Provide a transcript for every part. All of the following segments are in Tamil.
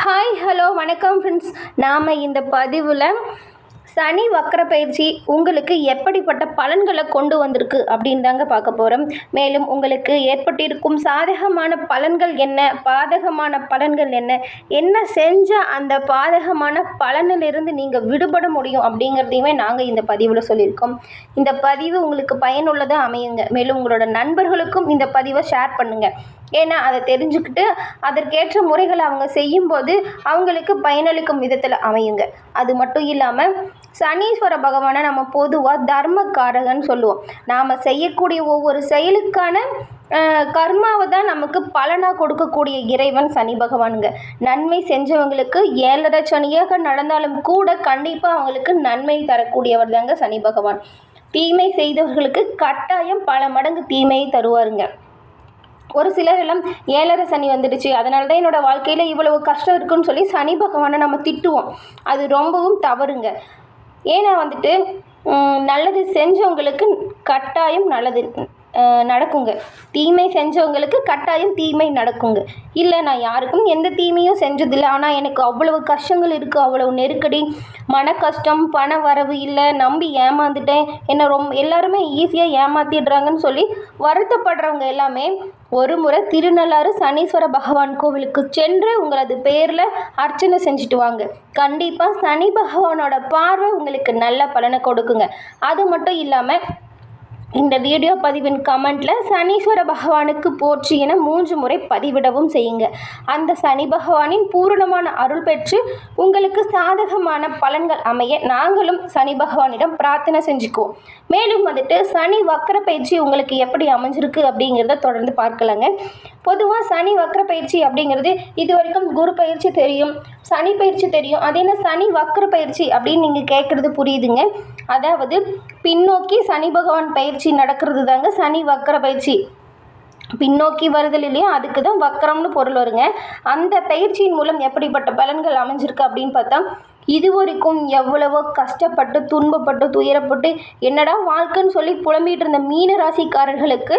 ஹாய் ஹலோ வணக்கம் ஃப்ரெண்ட்ஸ். நாம் இந்த பதிவில் சனி வக்கர பயிற்சி உங்களுக்கு எப்படிப்பட்ட பலன்களை கொண்டு வந்திருக்கு அப்படின்னு தாங்க பார்க்க போகிறோம். மேலும் உங்களுக்கு ஏற்பட்டிருக்கும் சாதகமான பலன்கள் என்ன, பாதகமான பலன்கள் என்ன, என்ன செஞ்சால் அந்த பாதகமான பலனிலிருந்து நீங்கள் விடுபட முடியும் அப்படிங்கிறதையுமே நாங்கள் இந்த பதிவில் சொல்லியிருக்கோம். இந்த பதிவு உங்களுக்கு பயனுள்ளதாக அமையுங்க. மேலும் உங்களோட நண்பர்களுக்கும் இந்த பதிவை ஷேர் பண்ணுங்கள். ஏன்னா அதை தெரிஞ்சுக்கிட்டு அதற்கேற்ற முறைகளை அவங்க செய்யும்போது அவங்களுக்கு பயனளிக்கும் விதத்தில் அமையுங்க. அது மட்டும் இல்லாமல் சனீஸ்வர பகவானை நம்ம பொதுவாக தர்மக்காரகன்னு சொல்லுவோம். நாம் செய்யக்கூடிய ஒவ்வொரு செயலுக்கான கர்மாவை தான் நமக்கு பலனாக கொடுக்கக்கூடிய இறைவன் சனி பகவானுங்க. நன்மை செஞ்சவங்களுக்கு 7.5 சனியாக நடந்தாலும் கூட கண்டிப்பாக அவங்களுக்கு நன்மை தரக்கூடியவர் தாங்க சனி பகவான். தீமை செய்தவர்களுக்கு கட்டாயம் பல மடங்கு தீமையை தருவாருங்க. ஒரு சிலர் எல்லாம் 7.5 சனி வந்துடுச்சு, அதனால தான் என்னோடய வாழ்க்கையில் இவ்வளவு கஷ்டம் இருக்குன்னு சொல்லி சனி பகவானை நம்ம திட்டுவோம். அது ரொம்பவும் தவறுங்க. ஏன்னா நல்லது செஞ்சவங்களுக்கு கட்டாயம் நல்லது நடக்குங்க. தீமை செஞ்சவங்களுக்கு கட்டாயம் தீமை நடக்குங்க. இல்லை, நான் யாருக்கும் எந்த தீமையும் செஞ்சதில்லை, ஆனால் எனக்கு அவ்வளவு கஷ்டங்கள் இருக்குது, அவ்வளவு நெருக்கடி, மன கஷ்டம், பண வரவு இல்லை, நம்பி ஏமாந்துட்டேன், என்னை எல்லாருமே ஈஸியாக ஏமாற்றிடுறாங்கன்னு சொல்லி வருத்தப்படுறவங்க எல்லாமே ஒரு முறை திருநள்ளாறு சனீஸ்வர பகவான் கோவிலுக்கு சென்று உங்களது பேரில் அர்ச்சனை செஞ்சுட்டு வாங்க. கண்டிப்பாக சனி பகவானோட பார்வை உங்களுக்கு நல்ல பலனை கொடுக்குங்க. அது மட்டும் இல்லாமல் இந்த வீடியோ பதிவின் கமெண்ட்டில் சனீஸ்வர பகவானுக்கு போற்றி என 3 முறை பதிவிடவும் செய்யுங்க. அந்த சனி பகவானின் பூரணமான அருள் பெற்று உங்களுக்கு சாதகமான பலன்கள் அமைய நாங்களும் சனி பகவானிடம் பிரார்த்தனை செஞ்சுக்குவோம். மேலும் சனி வக்கர பயிற்சி உங்களுக்கு எப்படி அமைஞ்சிருக்கு அப்படிங்கிறத தொடர்ந்து பார்க்கலாங்க. பொதுவாக சனி வக்கர பயிற்சி அப்படிங்கிறது இது வரைக்கும் குரு பயிற்சி தெரியும், சனி பயிற்சி தெரியும். அது என்ன சனி வக்கர பயிற்சி அப்படின்னு நீங்கள் கேட்குறது புரியுதுங்க. அதாவது பின்னோக்கி சனி பகவான் பயிற்சி நடக்கிறது தாங்க சனி வக்கர பயிற்சி. பின்னோக்கி வருதல் இல்லையா, அதுக்கு தான் வக்கரம்னு பொருள் வருங்க. அந்த பயிற்சியின் மூலம் எப்படிப்பட்ட பலன்கள் அமைஞ்சிருக்கு அப்படின்னு பார்த்தா, இது வரைக்கும் எவ்வளவோ கஷ்டப்பட்டு துன்பப்பட்டு துயரப்பட்டு என்னடா வாழ்க்கைன்னு சொல்லி புலம்பிகிட்டு இருந்த மீன ராசிக்காரர்களுக்கு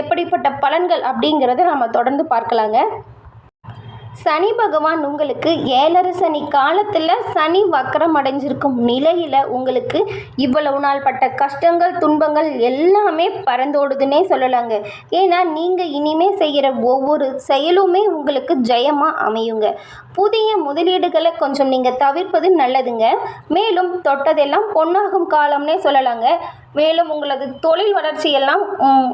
எப்படிப்பட்ட பலன்கள் அப்படிங்கிறத நம்ம தொடர்ந்து பார்க்கலாங்க. சனி பகவான் உங்களுக்கு 7.5 சனி காலத்தில் சனி வக்கரம் அடைஞ்சிருக்கும் நிலையில் உங்களுக்கு இவ்வளவு நாள் பட்ட கஷ்டங்கள் துன்பங்கள் எல்லாமே பறந்தோடுதுன்னே சொல்லலாங்க. ஏன்னா நீங்கள் இனிமேல் செய்கிற ஒவ்வொரு செயலுமே உங்களுக்கு ஜெயமாக அமையுங்க. புதிய முதலீடுகளை கொஞ்சம் நீங்கள் தவிர்ப்பது நல்லதுங்க. மேலும் தொட்டதெல்லாம் பொன்னாகும் காலம்னே சொல்லலாங்க. மேலும் உங்களது தொழில் வளர்ச்சியெல்லாம்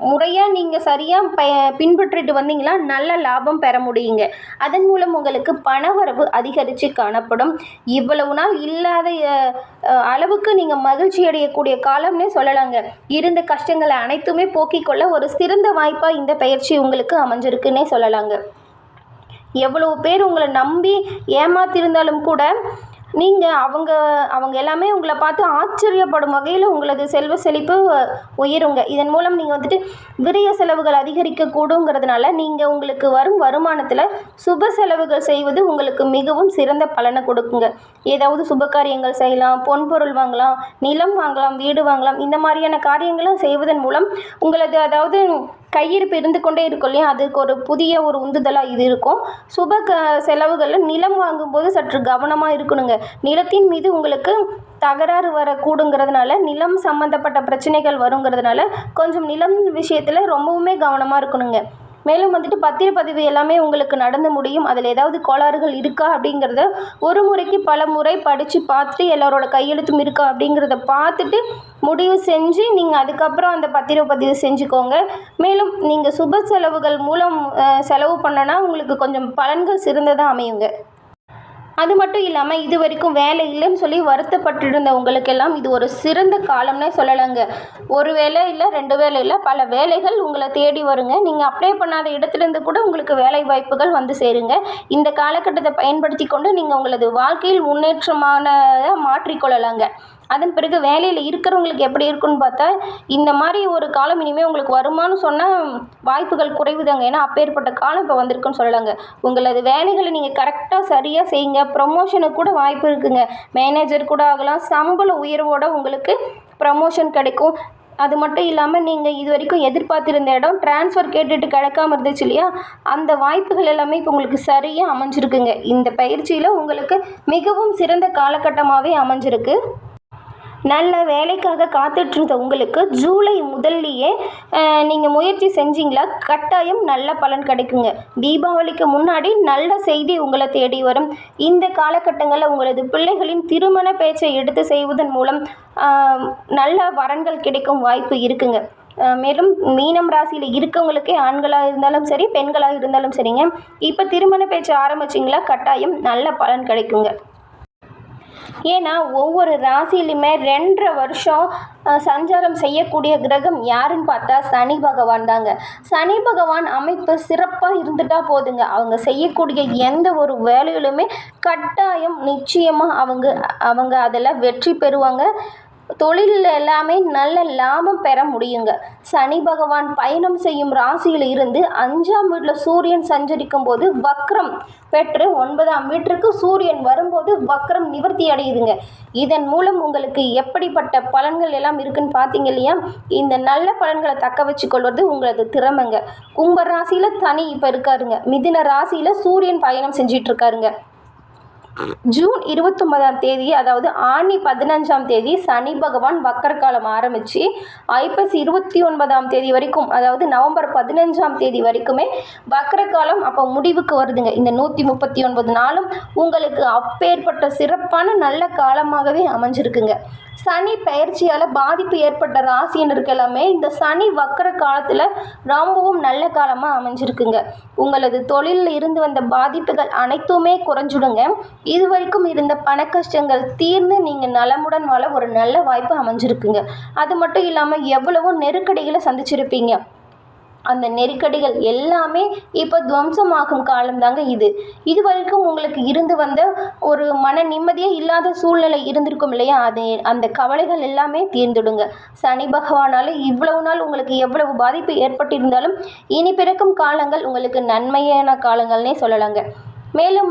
முறையாக நீங்கள் சரியாக பின்பற்றிட்டு வந்தீங்கன்னா நல்ல லாபம் பெற முடியுங்க. அதன் மூலம் உங்களுக்கு பணவரவு அதிகரித்து காணப்படும். இவ்வளவு நாள் இல்லாத அளவுக்கு நீங்கள் மகிழ்ச்சி அடையக்கூடிய காலம்னே சொல்லலாங்க. இருந்த கஷ்டங்களை அனைத்துமே போக்கிக் கொள்ள ஒரு சிறந்த வாய்ப்பாக இந்த பயிற்சி உங்களுக்கு அமைஞ்சிருக்குன்னே சொல்லலாங்க. எவ்வளவு பேர் உங்களை நம்பி ஏமாத்திருந்தாலும் கூட நீங்கள் அவங்க எல்லாமே உங்களை பார்த்து ஆச்சரியப்படும் வகையில் உங்களது செல்வ செழிப்பு உயருங்க. இதன் மூலம் நீங்கள் விரய செலவுகள் அதிகரிக்கக்கூடுங்கிறதுனால நீங்கள் உங்களுக்கு வரும் வருமானத்தில் சுப செலவுகள் செய்வது உங்களுக்கு மிகவும் சிறந்த பலனை கொடுக்குங்க. ஏதாவது சுப காரியங்கள் செய்யலாம், பொன்பொருள் வாங்கலாம், நிலம் வாங்கலாம், வீடு வாங்கலாம். இந்த மாதிரியான காரியங்களும் செய்வதன் மூலம் உங்களது கையிருப்பு இருந்து கொண்டே இருக்கும் இல்லையா, அதுக்கு ஒரு புதிய உந்துதலாக இது இருக்கும். சுப செலவுகளில் நிலம் வாங்கும்போது சற்று கவனமாக இருக்கணுங்க. நிலத்தின் மீது உங்களுக்கு தகராறு வரக்கூடுங்கிறதுனால, நிலம் சம்மந்தப்பட்ட பிரச்சனைகள் வருங்கிறதுனால கொஞ்சம் நிலம் விஷயத்தில் ரொம்பவுமே கவனமாக இருக்கணுங்க. மேலும் பத்திரப்பதிவு எல்லாமே உங்களுக்கு நடந்து முடியும். அதில் ஏதாவது கோளாறுகள் இருக்கா அப்படிங்கிறத ஒரு முறைக்கு பல முறை படித்து பார்த்துட்டு எல்லாரோட கையெழுத்தும் இருக்கா அப்படிங்கிறத பார்த்துட்டு முடிவு செஞ்சு நீங்கள் அதுக்கப்புறம் அந்த பத்திரப்பதிவு செஞ்சுக்கோங்க. மேலும் நீங்கள் சுப செலவுகள் மூலம் செலவு பண்ணனா உங்களுக்கு கொஞ்சம் பலன்கள் சிறந்ததாக அமையுங்க. அது மட்டும் இல்லாமல் இது வரைக்கும் வேலை இல்லைன்னு சொல்லி வருத்தப்பட்டிருந்த உங்களுக்கெல்லாம் இது ஒரு சிறந்த காலம்னே சொல்லலாங்க. ஒரு வேலை இல்லை, 2 வேலை இல்லை, பல வேலைகள் உங்களை தேடி வருங்க. நீங்கள் அப்ளை பண்ணாத இடத்துலேருந்து கூட உங்களுக்கு வேலை வாய்ப்புகள் வந்து சேருங்க. இந்த காலகட்டத்தை பயன்படுத்தி கொண்டு நீங்கள் உங்களது வாழ்க்கையில் முன்னேற்றமானதாக மாற்றிக்கொள்ளலாங்க. அதன் பிறகு வேலையில் இருக்கிறவங்களுக்கு எப்படி இருக்குன்னு பார்த்தா, இந்த மாதிரி ஒரு காலம் இனிமேல் உங்களுக்கு வருமானு சொன்னால் வாய்ப்புகள் குறைவுதாங்க. ஏன்னா அப்பேற்பட்ட காலம் இப்போ வந்திருக்குன்னு சொல்லலாங்க. உங்களது வேலைகளை நீங்கள் கரெக்டாக சரியாக செய்யுங்க. ப்ரமோஷனுக்கு கூட வாய்ப்பு இருக்குங்க. மேனேஜர் கூட ஆகலாம். சம்பள உயர்வோடு உங்களுக்கு ப்ரமோஷன் கிடைக்கும். அது மட்டும் இல்லாமல் நீங்கள் இது வரைக்கும் எதிர்பார்த்திருந்த இடம் ட்ரான்ஸ்ஃபர் கேட்டுட்டு கிடைக்காம இருந்துச்சு இல்லையா, அந்த வாய்ப்புகள் எல்லாமே இப்போ உங்களுக்கு சரியாக அமைஞ்சிருக்குங்க. இந்த பயிற்சியில் உங்களுக்கு மிகவும் சிறந்த காலகட்டமாகவே அமைஞ்சிருக்கு. நல்ல வேலைக்காக காத்துட்ருந்த உங்களுக்கு ஜூலை முதல்லையே நீங்கள் முயற்சி செஞ்சீங்களா, கட்டாயம் நல்ல பலன் கிடைக்குங்க. தீபாவளிக்கு முன்னாடி நல்ல செய்தி உங்களை தேடி வரும். இந்த காலகட்டங்களில் உங்களது பிள்ளைகளின் திருமண பேச்சை எடுத்து செய்வதன் மூலம் நல்ல வரன்கள் கிடைக்கும் வாய்ப்பு இருக்குங்க. மேலும் மீனம் ராசியில் இருக்கவங்களுக்கே ஆண்களாக இருந்தாலும் சரி, பெண்களாக இருந்தாலும் சரிங்க, இப்போ திருமண பேச்சு ஆரம்பிச்சிங்களா, கட்டாயம் நல்ல பலன் கிடைக்குங்க. ஏன்னா ஒவ்வொரு ராசியிலுமே 2.5 வருஷம் சஞ்சாரம் செய்யக்கூடிய கிரகம் யாருன்னு பார்த்தா சனி பகவான் தாங்க. சனி பகவான் அமைப்பு சிறப்பாக இருந்துட்டா போதுங்க, அவங்க செய்யக்கூடிய எந்த ஒரு வேலையிலுமே கட்டாயம் நிச்சயமாக அவங்க அதில் வெற்றி பெறுவாங்க. தொழிலில் எல்லாமே நல்ல லாபம் பெற முடியுங்க. சனி பகவான் பயணம் செய்யும் ராசியில் இருந்து 5ஆம் வீட்டில் சூரியன் சஞ்சரிக்கும் போது வக்ரம் பெற்று 9ஆம் வீட்டிற்கு சூரியன் வரும்போது வக்ரம் நிவர்த்தி அடையுதுங்க. இதன் மூலம் உங்களுக்கு எப்படிப்பட்ட பலன்கள் எல்லாம் இருக்குன்னு பார்த்தீங்க இல்லையா. இந்த நல்ல பலன்களை தக்க வச்சு கொள்வது உங்களது திறமைங்க. கும்ப ராசியில் சனி இப்போ இருக்காருங்க. மிதுன ராசியில் சூரியன் பயணம் செஞ்சிட்டு இருக்காருங்க. ஜூன் 29ஆம் தேதி, அதாவது ஆனி 15ஆம் தேதி சனி பகவான் வக்கர காலம் ஆரம்பித்து ஐப்பசி 29ஆம் தேதி வரைக்கும், அதாவது நவம்பர் 15ஆம் தேதி வரைக்குமே வக்கர காலம் அப்போ முடிவுக்கு வருதுங்க. இந்த 139 நாளும் உங்களுக்கு அப்பேற்பட்ட சிறப்பான நல்ல காலமாகவே அமைஞ்சிருக்குங்க. சனி பயிற்சியால் பாதிப்பு ஏற்பட்ட ராசினருக்கு எல்லாமே இந்த சனி வக்கர காலத்தில் ரொம்பவும் நல்ல காலமாக அமைஞ்சிருக்குங்க. உங்களது தொழிலில் இருந்து வந்த பாதிப்புகள் அனைத்துமே குறைஞ்சிடுங்க. இது வரைக்கும் இருந்த பண கஷ்டங்கள் தீர்ந்து நீங்கள் நலமுடன் வாழ ஒரு நல்ல வாய்ப்பு அமைஞ்சிருக்குங்க. அது மட்டும் இல்லாமல் எவ்வளவோ நெருக்கடிகளை சந்திச்சிருப்பீங்க. அந்த நெருக்கடிகள் எல்லாமே இப்போ துவம்சமாகும் காலம்தாங்க இது வரைக்கும் உங்களுக்கு இருந்து வந்த ஒரு மன நிம்மதியே இல்லாத சூழ்நிலை இருந்திருக்கும் இல்லையா, அந்த கவலைகள் எல்லாமே தீர்ந்துடுங்க. சனி பகவானால் இவ்வளவு நாள் உங்களுக்கு எவ்வளவு பாதிப்பு ஏற்பட்டிருந்தாலும் இனி பிறக்கும் காலங்கள் உங்களுக்கு நன்மையான காலங்கள்னே சொல்லலாங்க. மேலும்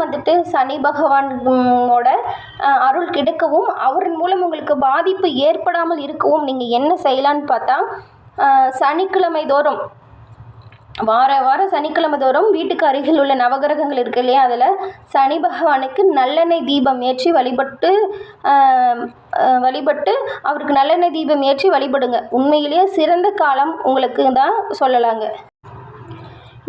சனி பகவானோட அருள் கிடைக்கவும் அவரின் மூலம் உங்களுக்கு பாதிப்பு ஏற்படாமல் இருக்கவும் நீங்கள் என்ன செய்யலான்னு பார்த்தா, சனிக்கிழமை தோறும் வாரம் சனிக்கிழமை தோறும் வீட்டுக்கு அருகில் உள்ள நவகிரகங்கள் இருக்கு இல்லையா, அதில் சனி பகவானுக்கு நல்லெண்ணெய் தீபம் ஏற்றி வழிபட்டு அவருக்கு நல்லெண்ணெய் தீபம் ஏற்றி வழிபடுங்க. உண்மையிலேயே சிறந்த காலம் உங்களுக்கு தான் சொல்லலாங்க.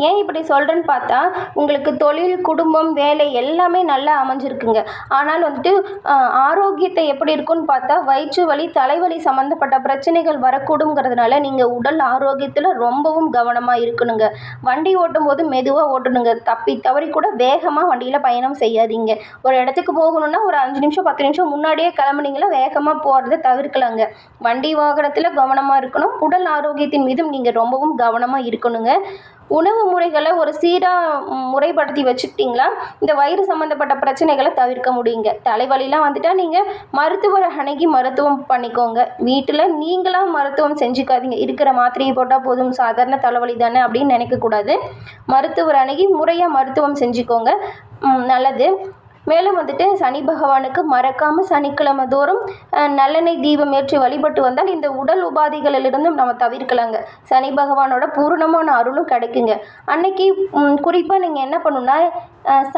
ஏன் இப்படி சொல்கிறேன்னு பார்த்தா, உங்களுக்கு தொழில், குடும்பம், வேலை எல்லாமே நல்லா அமைஞ்சிருக்குங்க. ஆனால் ஆரோக்கியத்தை எப்படி இருக்குன்னு பார்த்தா, வயிற்று வலி, தலைவலி சம்மந்தப்பட்ட பிரச்சனைகள் வரக்கூடுங்கிறதுனால நீங்கள் உடல் ஆரோக்கியத்தில் ரொம்பவும் கவனமாக இருக்கணுங்க. வண்டி ஓட்டும் போது மெதுவாக ஓட்டணுங்க. தப்பி தவறி கூட வேகமாக வண்டியில் பயணம் செய்யாதீங்க. ஒரு இடத்துக்கு போகணுன்னா ஒரு 5 நிமிஷம் 10 நிமிஷம் முன்னாடியே கிளம்புனீங்களா வேகமாக போகிறத தவிர்க்கலாங்க. வண்டி வாகனத்தில் கவனமாக இருக்கணும். உடல் ஆரோக்கியத்தின் மீதும் நீங்கள் ரொம்பவும் கவனமாக இருக்கணுங்க. உணவு முறைகளை ஒரு சீராக முறைப்படுத்தி வச்சுக்கிட்டிங்களா இந்த வயிறு சம்மந்தப்பட்ட பிரச்சனைகளை தவிர்க்க முடியுங்க. தலைவலிலாம் வந்துட்டால் நீங்கள் மருத்துவரை அணுகி மருத்துவம் பண்ணிக்கோங்க. வீட்டில் நீங்களாக மருத்துவம் செஞ்சுக்காதீங்க. இருக்கிற மாத்திரையை போட்டால் போதும், சாதாரண தலைவலி தானே அப்படின்னு நினைக்கக்கூடாது. மருத்துவர் அணுகி முறையாக மருத்துவம் செஞ்சுக்கோங்க, நல்லது. மேலும் சனி பகவானுக்கு மறக்காமல் சனிக்கிழமை தோறும் நல்லெண்ணெய் தீபம் ஏற்றி வழிபட்டு வந்தால் இந்த உடல் உபாதைகளிலிருந்தும் நம்ம தவிர்க்கலாங்க. சனி பகவானோட பூரணமான அருளும் கிடைக்குங்க. அன்னைக்கு குறிப்பாக நீங்கள் என்ன பண்ணணுன்னா,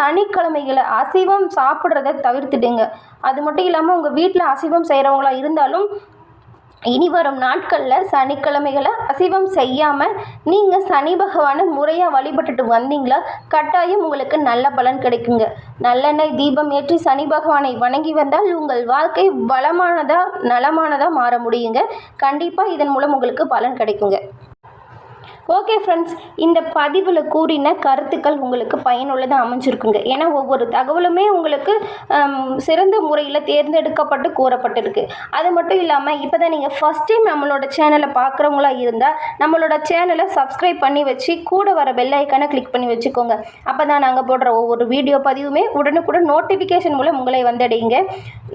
சனிக்கிழமைகளை அசைவம் சாப்பிட்றத தவிர்த்துடுங்க. அது மட்டும் இல்லாமல் உங்கள் வீட்டில் அசைவம் செய்கிறவங்களா இருந்தாலும் இனி வரும் நாட்களில் சனிக்கிழமைகளை அசைவம் செய்யாமல் நீங்கள் சனி பகவானை முறையாக வழிபட்டுட்டு வந்தீங்களா, கட்டாயம் உங்களுக்கு நல்ல பலன் கிடைக்குங்க. நல்லெண்ணெய் தீபம் ஏற்றி சனி பகவானை வணங்கி வந்தால் உங்கள் வாழ்க்கை வளமானதாக நலமானதாக மாற முடியுங்க. கண்டிப்பாக இதன் மூலம் உங்களுக்கு பலன் கிடைக்குங்க. ஓகே ஃப்ரெண்ட்ஸ், இந்த பதிவில் கூறின கருத்துக்கள் உங்களுக்கு பயனுள்ளதாக அமைஞ்சிருக்குங்க. ஏன்னா ஒவ்வொரு தகவலுமே உங்களுக்கு சிறந்த முறையில் தேர்ந்தெடுக்கப்பட்டு கூறப்பட்டிருக்கு. அது மட்டும் இல்லாமல் இப்போ தான் நீங்கள் ஃபஸ்ட் டைம் நம்மளோட சேனலை பார்க்குறவங்களா இருந்தால் நம்மளோட சேனலை சப்ஸ்கிரைப் பண்ணி வச்சு கூட வர பெல் ஐக்கானை கிளிக் பண்ணி வச்சுக்கோங்க. அப்போ தான் நாங்கள் போடுற ஒவ்வொரு வீடியோ பதிவுமே உடனுக்குடன் நோட்டிஃபிகேஷன் மூலம் உங்களை வந்தடையுங்க.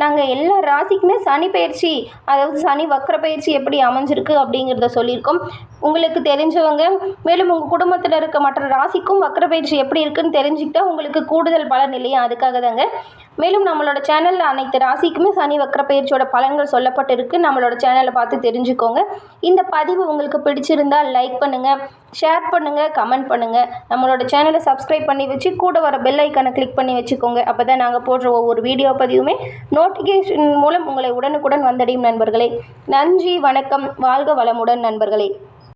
நாங்கள் எல்லா ராசிக்குமே சனி பயிற்சி, அதாவது சனி வக்கர பயிற்சி எப்படி அமைஞ்சிருக்கு அப்படிங்கிறத சொல்லியிருக்கோம். உங்களுக்கு தெரிஞ்சவங்க தெரிஞ்சுக்கோங்க. மேலும் உங்கள் குடும்பத்தில் இருக்க மற்ற ராசிக்கும் வக்ர பயிற்சி எப்படி இருக்குன்னு தெரிஞ்சுக்கிட்டா உங்களுக்கு கூடுதல் பலன் இல்லையா, அதுக்காக தாங்க. மேலும் நம்மளோட சேனலில் அனைத்து ராசிக்குமே சனி வக்ர பயிற்சியோட பலன்கள் சொல்லப்பட்டிருக்கு. நம்மளோட சேனலை பார்த்து தெரிஞ்சுக்கோங்க. இந்த பதிவு உங்களுக்கு பிடிச்சிருந்தால் லைக் பண்ணுங்கள், ஷேர் பண்ணுங்கள், கமெண்ட் பண்ணுங்கள். நம்மளோட சேனலை சப்ஸ்கிரைப் பண்ணி வச்சு கூட வர பெல் ஐக்கானை கிளிக் பண்ணி வச்சுக்கோங்க. அப்போ தான் நாங்கள் போடுற ஒவ்வொரு வீடியோ பதிவுமே நோட்டிஃபிகேஷன் மூலம் உங்களை உடனுக்குடன் வந்தடையும் நண்பர்களே. நன்றி, வணக்கம், வாழ்க வளமுடன் நண்பர்களே.